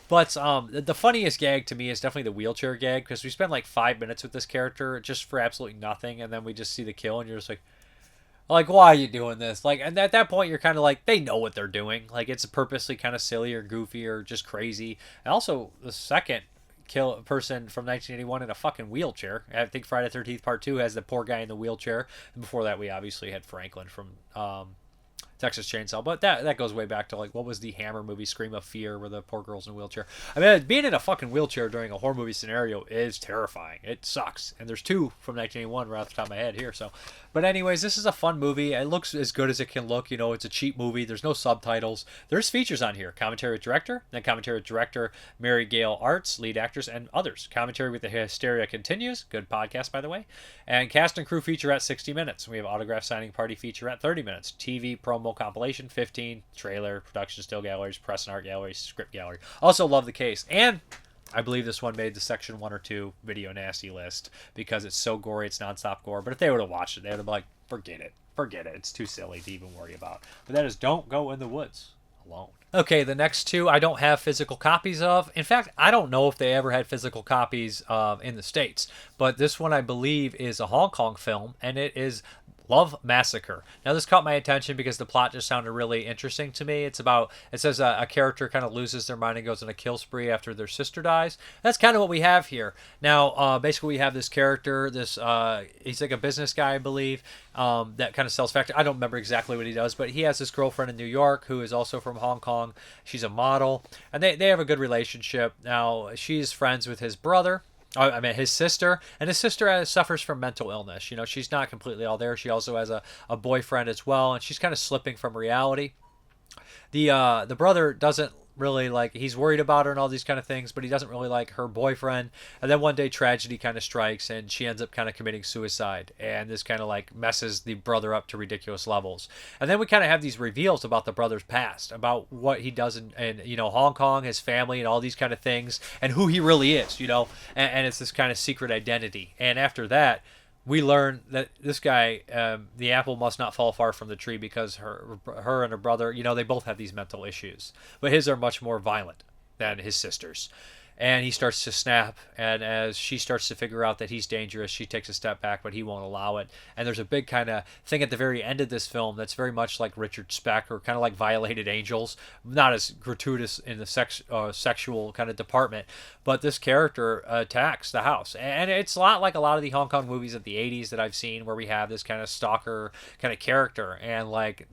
But the funniest gag to me is definitely the wheelchair gag, because we spend like 5 minutes with this character just for absolutely nothing, and then we just see the kill, and you're just like, why are you doing this? Like, and at that point, you're kind of like, they know what they're doing. Like, it's purposely kind of silly or goofy or just crazy. And also, the second kill a person from 1981 in a fucking wheelchair. I think Friday the 13th Part 2 has the poor guy in the wheelchair. And before that, we obviously had Franklin from Texas Chainsaw, but that goes way back to like what was the Hammer movie, Scream of Fear, where the poor girl's in a wheelchair. I mean, being in a fucking wheelchair during a horror movie scenario is terrifying. It sucks. And there's two from 1981 right off the top of my head here. So, but anyways, this is a fun movie. It looks as good as it can look. You know, it's a cheap movie. There's no subtitles. There's features on here. Commentary with director, then commentary with director Mary Gale Arts, lead actors, and others. Commentary with the Hysteria Continues. Good podcast, by the way. And cast and crew feature at 60 minutes. We have autograph signing party feature at 30 minutes. TV promo compilation 15, trailer, production still galleries, press and art galleries, script gallery. Also love the case. And I believe this one made the section 1 or 2 video nasty list because it's so gory, it's nonstop gore. But if they would have watched it, they would have been like, forget it. It's too silly to even worry about. But that is Don't Go in the Woods Alone. Okay, the next two I don't have physical copies of. In fact, I don't know if they ever had physical copies in the States. But this one I believe is a Hong Kong film, and it is Love Massacre. Now, this caught my attention because the plot just sounded really interesting to me. It says a character kind of loses their mind and goes on a kill spree after their sister dies. That's kind of what we have here. Now, basically, we have this character, he's like a business guy, I believe, that kind of sells factory. I don't remember exactly what he does, but he has this girlfriend in New York who is also from Hong Kong. She's a model, and they have a good relationship. Now, she's friends with his brother. I mean, his sister, and his sister suffers from mental illness. You know, she's not completely all there. She also has a boyfriend as well, and she's kind of slipping from reality. The brother doesn't really he's worried about her and all these kind of things, but he doesn't really like her boyfriend. And then one day tragedy kind of strikes and she ends up kind of committing suicide, and this kind of messes the brother up to ridiculous levels. And then we kind of have these reveals about the brother's past, about what he does in Hong Kong, his family, and all these kind of things, and who he really is, and it's this kind of secret identity. And after that, we learn that this guy, the apple must not fall far from the tree, because her and her brother, they both have these mental issues. But his are much more violent than his sister's. And he starts to snap, and as she starts to figure out that he's dangerous, she takes a step back, but he won't allow it. And there's a big kind of thing at the very end of this film that's very much like Richard Speck, or kind of like Violated Angels, not as gratuitous in the sexual kind of department, but this character attacks the house. And it's a lot like a lot of the Hong Kong movies of the 80s that I've seen, where we have this kind of stalker kind of character, and like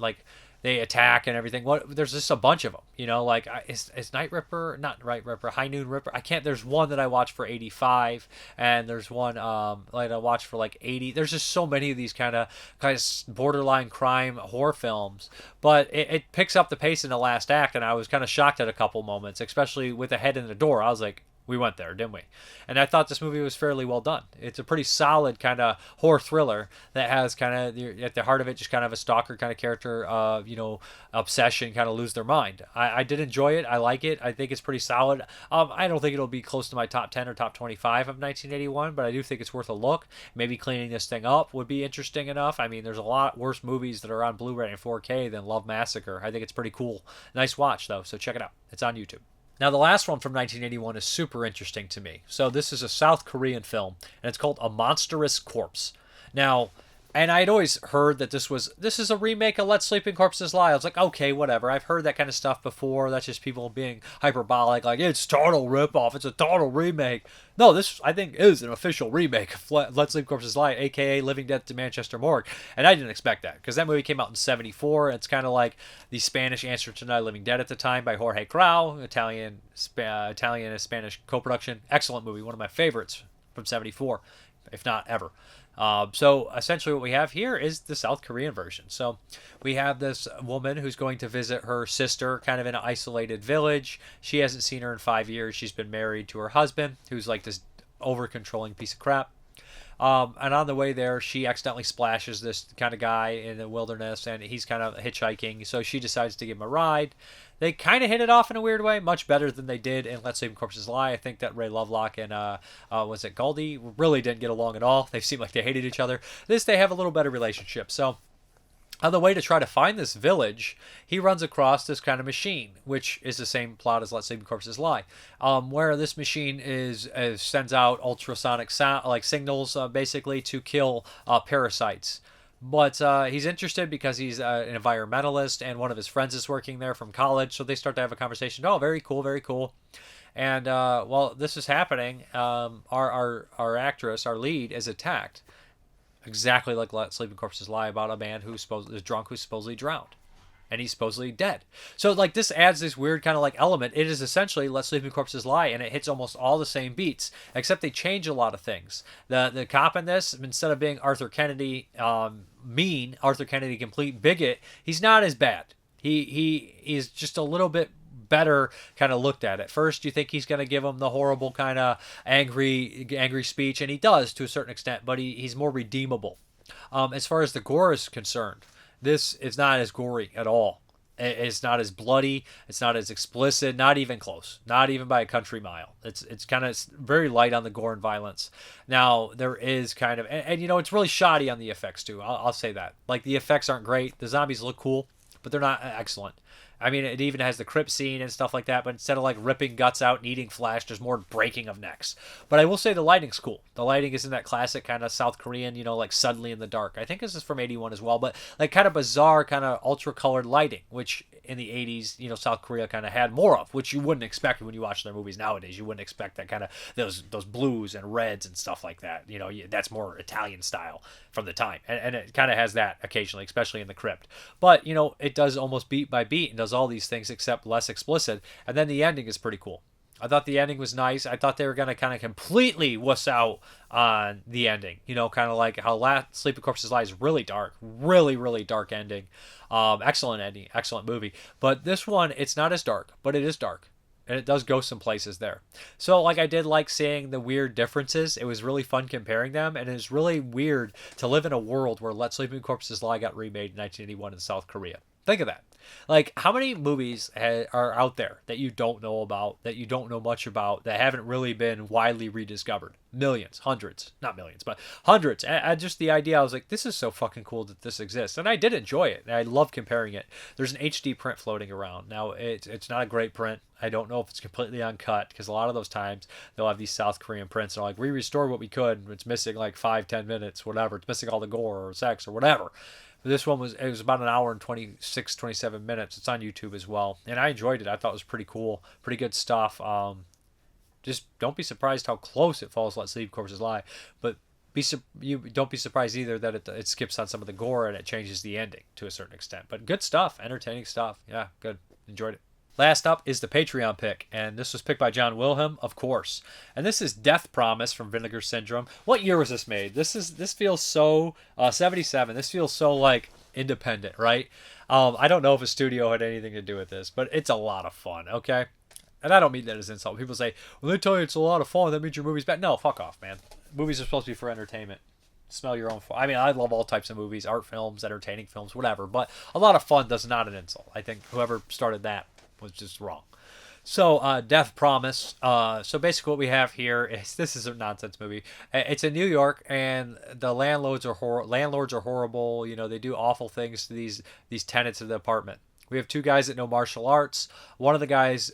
they attack and everything. There's just a bunch of them, is Night Ripper, not Night Ripper, High Noon Ripper. There's one that I watched for 85, and there's one I watched for 80. There's just so many of these kind of borderline crime horror films, but it picks up the pace in the last act, and I was kind of shocked at a couple moments, especially with the head in the door. I was like, we went there, didn't we? And I thought this movie was fairly well done. It's a pretty solid kind of horror thriller that has kind of, at the heart of it, just kind of a stalker kind of character, obsession, kind of lose their mind. I did enjoy it. I like it. I think it's pretty solid. I don't think it'll be close to my top 10 or top 25 of 1981, but I do think it's worth a look. Maybe cleaning this thing up would be interesting enough. I mean, there's a lot worse movies that are on Blu-ray and 4K than Love Massacre. I think it's pretty cool. Nice watch, though, so check it out. It's on YouTube. Now, the last one from 1981 is super interesting to me. So this is a South Korean film, and it's called A Monstrous Corpse. Now, And I'd always heard that this is a remake of Let Sleeping Corpses Lie. I was like, okay, whatever. I've heard that kind of stuff before. That's just people being hyperbolic, like it's total ripoff. It's a total remake. No, this I think is an official remake of Let Sleeping Corpses Lie, aka Living Death to Manchester Morgue. And I didn't expect that because that movie came out in '74. It's kind of like the Spanish answer to Night of the Living Dead at the time by Jorge Grau, Italian and Spanish co-production. Excellent movie, one of my favorites from '74, if not ever. So essentially, what we have here is the South Korean version. So we have this woman who's going to visit her sister, kind of in an isolated village. She hasn't seen her in 5 years. She's been married to her husband, who's like this over controlling piece of crap. And on the way there, she accidentally splashes this kind of guy in the wilderness, and he's kind of hitchhiking. So she decides to give him a ride. They kind of hit it off in a weird way, much better than they did in Let's Sleeping Corpses Lie. I think that Ray Lovelock and was it Goldie really didn't get along at all. They seemed like they hated each other. This they have a little better relationship. So on the way to try to find this village, he runs across this kind of machine, which is the same plot as Let's Sleeping Corpses Lie, where this machine is sends out ultrasonic sound like signals, basically to kill parasites. But he's interested because he's an environmentalist, and one of his friends is working there from college. So they start to have a conversation. Oh, very cool, very cool. And while this is happening, our actress, our lead, is attacked, exactly like Let Sleeping Corpses Lie, about a man who's is drunk, who's supposedly drowned, and he's supposedly dead. So like this adds this weird kind of like element. It is essentially Let Sleeping Corpses Lie, and it hits almost all the same beats, except they change a lot of things. The cop in this, instead of being Arthur Kennedy, mean Arthur Kennedy, complete bigot, he's not as bad. He is just a little bit better kind of looked at. At first you think he's going to give him the horrible kind of angry speech, and he does to a certain extent, but he's more redeemable. As far as the gore is concerned, this is not as gory at all. It's not as bloody. It's not as explicit. Not even close. Not even by a country mile. It's kind of very light on the gore and violence. Now there is kind of and you know it's really shoddy on the effects too. I'll say that. Like the effects aren't great. The zombies look cool, but they're not excellent. I mean, it even has the crypt scene and stuff like that, but instead of like ripping guts out and eating flesh, there's more breaking of necks. But I will say the lighting's cool. The lighting is in that classic kind of South Korean, you know, like suddenly in the dark. I think this is from '81 as well, but like kind of bizarre, kind of ultra colored lighting, which in the '80s, you know, South Korea kind of had more of, which you wouldn't expect when you watch their movies nowadays. You wouldn't expect that kind of those blues and reds and stuff like that. You know, that's more Italian style from the time, and it kind of has that occasionally, especially in the crypt. But you know, it does almost beat by beat and does all these things except less explicit. And then the ending is pretty cool. I thought the ending was nice. I thought they were going to kind of completely wuss out on the ending. You know, kind of like how Last Sleeping Corpses Lie is really dark. Really, really dark ending. Excellent ending. Excellent movie. But this one, it's not as dark, but it is dark. And it does go some places there. So, like, I did like seeing the weird differences. It was really fun comparing them. And it's really weird to live in a world where Let Sleeping Corpses Lie got remade in 1981 in South Korea. Think of that. Like, how many movies are out there that you don't know about, that you don't know much about, that haven't really been widely rediscovered? Millions, hundreds, not millions, but hundreds. And just the idea, I was like, this is so fucking cool that this exists. And I did enjoy it. And I love comparing it. There's an HD print floating around. Now, it's not a great print. I don't know if it's completely uncut, because a lot of those times they'll have these South Korean prints and like, we restored what we could. It's missing like 5-10 minutes, whatever. It's missing all the gore or sex or whatever. This one was about an hour and 26, 27 minutes. It's on YouTube as well. And I enjoyed it. I thought it was pretty cool. Pretty good stuff. Just don't be surprised how close it falls Let Sleep Corpses Lie. But you don't be surprised either that it skips on some of the gore and it changes the ending to a certain extent. But good stuff. Entertaining stuff. Yeah, good. Enjoyed it. Last up is the Patreon pick, and this was picked by John Wilhelm, of course. And this is Death Promise from Vinegar Syndrome. What year was this made? This feels so 77. This feels so like independent, right? I don't know if a studio had anything to do with this, but it's a lot of fun. Okay, and I don't mean that as insult. People say, "Well, they tell you it's a lot of fun. That means your movie's bad." No, fuck off, man. Movies are supposed to be for entertainment. Smell your own fun. I mean, I love all types of movies, art films, entertaining films, whatever. But a lot of fun does not an insult. I think whoever started that was just wrong. So, Death Promise. So basically what we have here is, this is a nonsense movie. It's in New York, and the landlords are horrible. You know, they do awful things to these tenants of the apartment. We have two guys that know martial arts. One of the guys,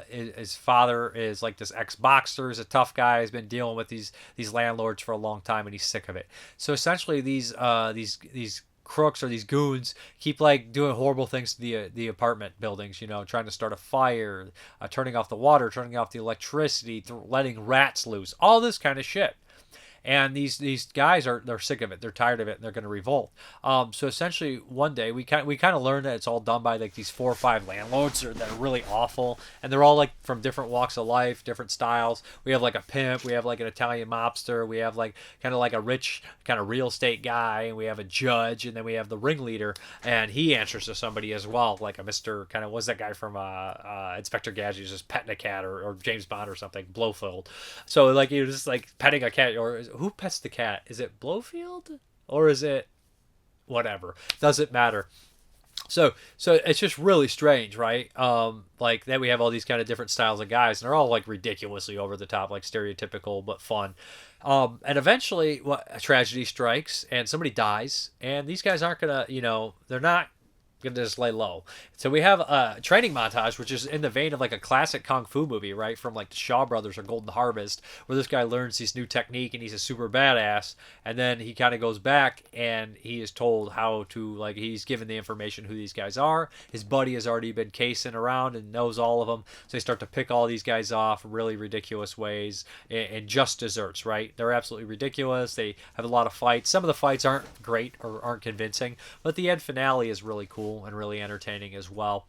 his father is like this ex-boxer, is a tough guy. Has been dealing with these landlords for a long time, and he's sick of it. So essentially, these crooks or these goons keep like doing horrible things to the apartment buildings, trying to start a fire, turning off the water, turning off the electricity, letting rats loose, all this kind of shit. And these guys they're sick of it. They're tired of it, and they're going to revolt. So essentially, one day we kind of learned that it's all done by like these 4 or 5 landlords that are really awful, and they're all like from different walks of life, different styles. We have like a pimp, we have like an Italian mobster, we have like kind of like a rich kind of real estate guy, and we have a judge, and then we have the ringleader, and he answers to somebody as well, like a Mister kind of, what's that guy from Inspector Gadget, who's just petting a cat, or James Bond or something, Blofeld. So like you're just like petting a cat, or who pets the cat? Is it Blofeld or is it whatever? Doesn't matter. So it's just really strange, right? Like then we have all these kind of different styles of guys, and they're all like ridiculously over the top, like stereotypical but fun. And eventually, a tragedy strikes, and somebody dies, and these guys aren't gonna, they're not gonna just lay low. So we have a training montage, which is in the vein of like a classic kung fu movie, right, from like the Shaw Brothers or Golden Harvest, where this guy learns this new technique and he's a super badass, and then he kind of goes back and he is told how to, like, he's given the information who these guys are. His buddy has already been casing around and knows all of them, so they start to pick all these guys off in really ridiculous ways, and just desserts, right? They're absolutely ridiculous. They have a lot of fights. Some of the fights aren't great or aren't convincing, but the end finale is really cool and really entertaining as well.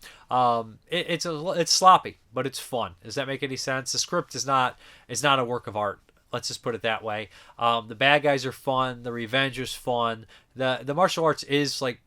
It's sloppy, but it's fun. Does that make any sense? The script is not a work of art. Let's just put it that way. The bad guys are fun. The revenge is fun. The martial arts is like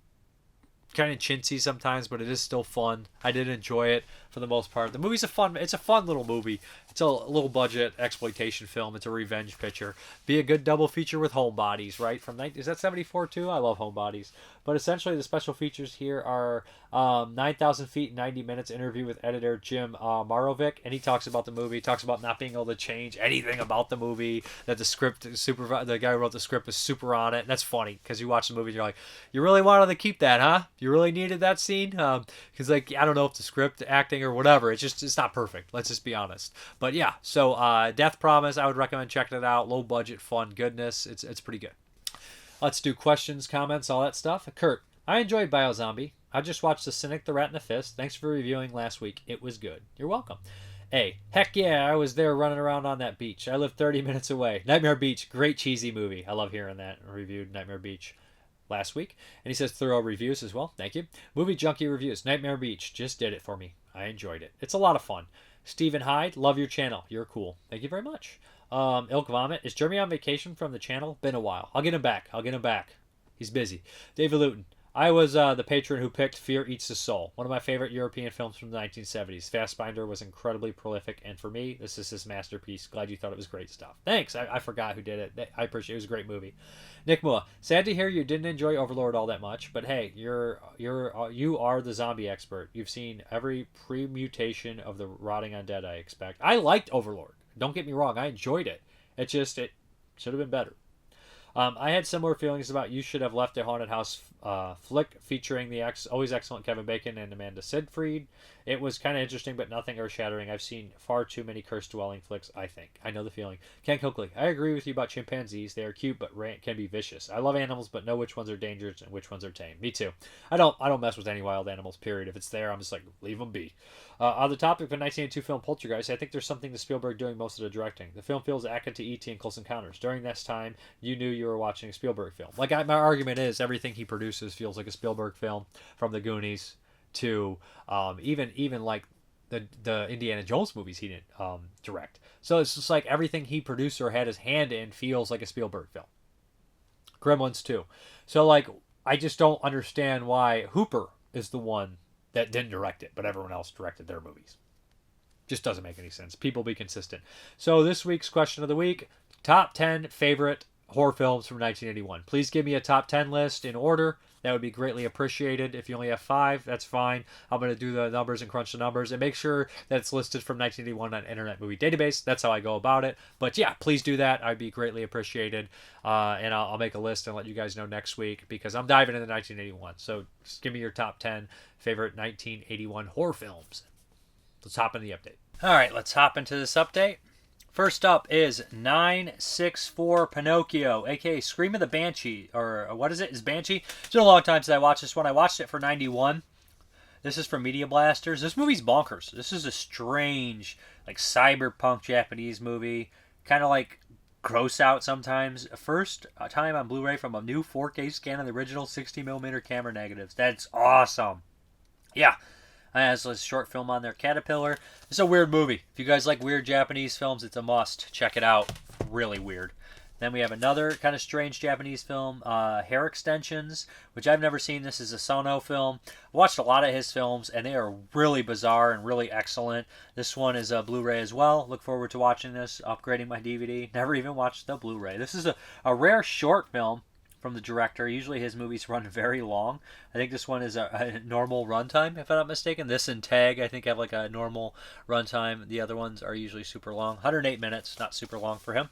kind of chintzy sometimes, but it is still fun. I did enjoy it for the most part. The movie's it's a fun little movie. It's a little budget exploitation film. It's a revenge picture. Be a good double feature with Homebodies, right? Is that 74 too? I love Homebodies. But essentially the special features here are 9,000 Feet in 90 Minutes interview with editor Jim Marovic, and he talks about the movie, talks about not being able to change anything about the movie, that the guy who wrote the script was super on it. And that's funny because you watch the movie and you're like, you really wanted to keep that, huh? You really needed that scene? Because like, I don't know if the script, acting, or whatever, it's not perfect. Let's just be honest. But yeah, so Death Promise, I would recommend checking it out. Low budget, fun goodness. It's pretty good. Let's do questions, comments, all that stuff. Kurt, I enjoyed Biozombie. I just watched The Cynic, The Rat, and the Fist. Thanks for reviewing last week. It was good. You're welcome. A, heck yeah, I was there running around on that beach. I live 30 minutes away. Nightmare Beach, great cheesy movie. I love hearing that. I reviewed Nightmare Beach last week. And he says thorough reviews as well. Thank you. Movie Junkie Reviews. Nightmare Beach just did it for me. I enjoyed it. It's a lot of fun. Stephen Hyde, love your channel. You're cool. Thank you very much. Ilk Vomit, is Jeremy on vacation from the channel? Been a while. I'll get him back. He's busy. David Luton, I was the patron who picked Fear Eats the Soul, one of my favorite European films from the 1970s. Fassbinder was incredibly prolific, and for me, this is his masterpiece. Glad you thought it was great stuff. Thanks. I forgot who did it. I appreciate it. It was a great movie. Nick Mua, sad to hear you didn't enjoy Overlord all that much, but hey, you are the zombie expert. You've seen every pre-mutation of the rotting undead, I expect. I liked Overlord. Don't get me wrong. I enjoyed it. It should have been better. I had similar feelings about You Should Have Left a Haunted House flick featuring the always excellent Kevin Bacon and Amanda Seyfried. It was kind of interesting, but nothing earth-shattering. I've seen far too many curse-dwelling flicks, I think. I know the feeling. Ken Coakley, I agree with you about chimpanzees. They are cute, but can be vicious. I love animals, but know which ones are dangerous and which ones are tame. Me too. I don't mess with any wild animals, period. If it's there, I'm just like, leave them be. On the topic of the 1982 film Poltergeist, I think there's something to Spielberg doing most of the directing. The film feels akin to E.T. and Close Encounters. During this time, you knew you were watching a Spielberg film. Like, my argument is everything he produces feels like a Spielberg film, from the Goonies to even like the Indiana Jones movies he didn't direct. So it's just like everything he produced or had his hand in feels like a Spielberg film. Gremlins 2. So like, I just don't understand why Hooper is the one that didn't direct it, but everyone else directed their movies. Just doesn't make any sense. People, be consistent. So this week's question of the week, top 10 favorite horror films from 1981. Please give me a top 10 list in order. that would be greatly appreciated. If you only have 5, that's fine. I'm going to do the numbers and crunch the numbers and make sure that it's listed from 1981 on Internet Movie Database. That's how I go about it. But yeah, please do that. I'd be greatly appreciated. And I'll make a list and let you guys know next week because I'm diving into 1981. So just give me your top 10 favorite 1981 horror films. Let's hop into the update. All right, let's hop into this update. First up is 964 Pinocchio, aka Scream of the Banshee, or what is it? Is Banshee? It's been a long time since I watched this one. I watched it for 91. This is from Media Blasters. This movie's bonkers. This is a strange, like cyberpunk Japanese movie, kind of like gross out sometimes. First time on Blu-ray from a new 4K scan of the original 60mm camera negatives. That's awesome. Yeah. Has a short film on there, Caterpillar. It's a weird movie. If you guys like weird Japanese films, it's a must. Check it out. Really weird. Then we have another kind of strange Japanese film, Hair Extensions, which I've never seen. This is a Sono film. I watched a lot of his films, and they are really bizarre and really excellent. This one is a Blu-ray as well. Look forward to watching this, upgrading my DVD. Never even watched the Blu-ray. This is a rare short film from the director. Usually his movies run very long. I think this one is a normal runtime, if I'm not mistaken. This and Tag, I think, have like a normal runtime. The other ones are usually super long. 108 minutes, not super long for him.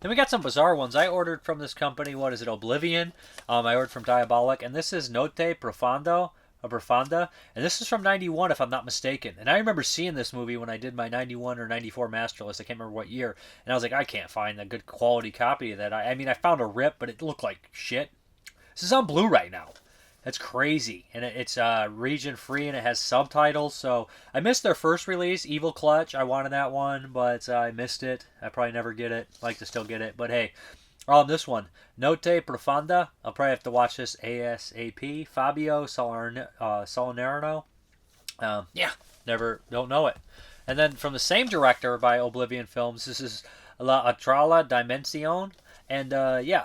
Then we got some bizarre ones. I ordered from this company, what is it, Oblivion? I ordered from Diabolic, and this is Notte, profonda, and this is from 91 if I'm not mistaken. And I remember seeing this movie when I did my 91 or 94 master list. I can't remember what year. And I was like, I can't find a good quality copy of that. I mean, I found a rip, but it looked like shit. This is on Blu-ray now. That's crazy. And it's region free and it has subtitles. So I missed their first release, Evil Clutch. I wanted that one, but I missed it. I probably never get it. Like to still get it. But hey, this one, Notte Profonda. I'll probably have to watch this ASAP. Fabio Solerno. Don't know it. And then from the same director by Oblivion Films, this is La Atrala Dimensione. And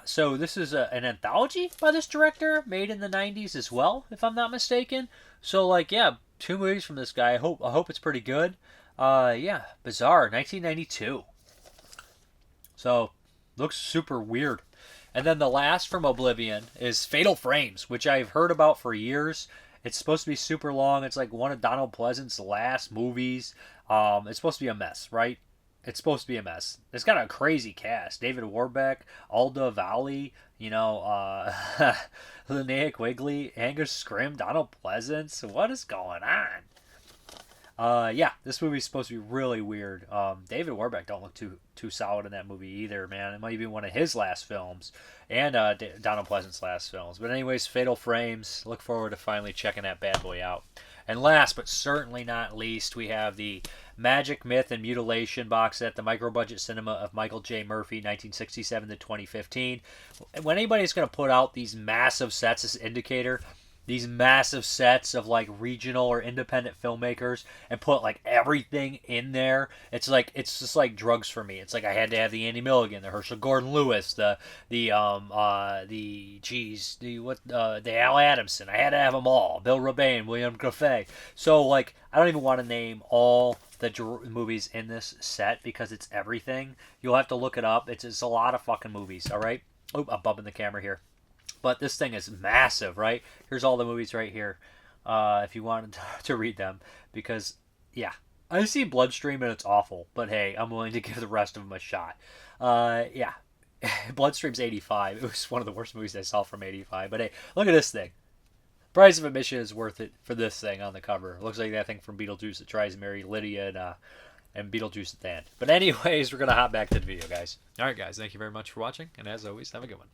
so this is an anthology by this director, made in the 90s as well, if I'm not mistaken. So 2 movies from this guy. I hope it's pretty good. Bizarre, 1992. So looks super weird. And then the last from Oblivion is Fatal Frames, which I've heard about for years. It's supposed to be super long. It's like one of Donald Pleasance's last movies. It's supposed to be a mess, right? It's supposed to be a mess. It's got a crazy cast. David Warbeck, Alda Valli, Linnea Quigley, Angus Scrimm, Donald Pleasance. What is going on? This movie's supposed to be really weird. David Warbeck don't look too solid in that movie either, man. It might be one of his last films, and Donald Pleasance's last films. But anyways, Fatal Frames. Look forward to finally checking that bad boy out. And last but certainly not least, we have the Magic, Myth, and Mutilation box set, the micro-budget cinema of Michael J. Murphy, 1967 to 2015. When anybody's going to put out these massive sets, this indicator, these massive sets of regional or independent filmmakers and put everything in there, it's just like drugs for me. It's like I had to have the Andy Milligan, the Herschel Gordon Lewis, the Al Adamson. I had to have them all. Bill Rebane, William Grafé. So I don't even want to name all the movies in this set because it's everything. You'll have to look it up. It's a lot of fucking movies. All right. Oh, I'm bumping the camera here. But this thing is massive, right? Here's all the movies right here, if you wanted to read them. Because, I see Bloodstream and it's awful. But hey, I'm willing to give the rest of them a shot. Bloodstream's 85. It was one of the worst movies I saw from 85. But hey, look at this thing. Price of admission is worth it for this thing on the cover. It looks like that thing from Beetlejuice that tries to marry Lilya and Beetlejuice at the end. But anyways, we're going to hop back to the video, guys. All right, guys. Thank you very much for watching. And as always, have a good one.